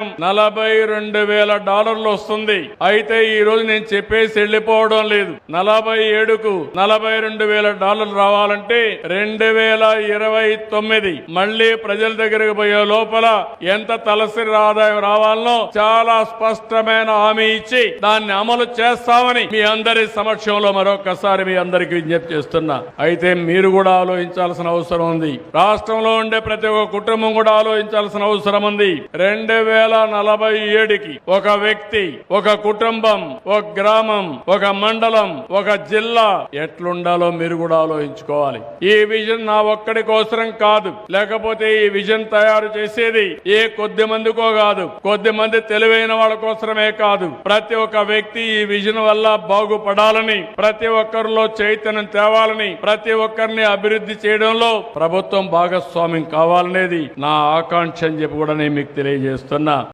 $42,000 వస్తుంది. అయితే ఈ రోజు నేను చెప్పేసి వెళ్ళిపోవడం లేదు. 47కు $42,000 రావాలంటే 2029 మళ్లీ ప్రజల దగ్గరకు పోయే లోపల ఎంత తలసరి ఆదాయం రావాలనో చాలా స్పష్టమైన హామీ ఇచ్చి దాన్ని అమలు చేస్తామని మీ అందరి సమక్షంలో మరొకసారి మీ అందరికీ విజ్ఞప్తి చేస్తున్నా. అయితే మీరు కూడా ఆలోచించాల్సిన అవసరం ఉంది. రాష్ట్రంలో ఉండే ప్రతి ఒక్క కుటుంబం కూడా ఆలోచించాల్సిన అవసరం ఉంది. 2047కి ఒక వ్యక్తి, ఒక కుటుంబం, ఒక గ్రామం, ఒక మండలం, ఒక జిల్లా ఎట్లుండాలో మీరు కూడా ఆలోచించుకోవాలి. ఈ విజన్ నా ఒక్కడి కోసరం కాదు, లేకపోతే ఈ విజన్ తయారు చేసేది ఏ కొద్ది మందికో కాదు, కొద్ది మంది తెలివైన వాళ్ళ కోసమే కాదు. ప్రతి ఒక్క వ్యక్తి ఈ విజన్ వల్ల బాగుపడాలని, ప్రతి ఒక్కరిలో చైతన్యం తేవాలని, ప్రతి ఒక్కరిని అభివృద్ధి చేయడంలో ప్రభుత్వం భాగస్వామ్యం కావాలనేది నా ఆకాంక్ష అని చెప్పి కూడా నేను మీకు తెలియజేస్తున్నా.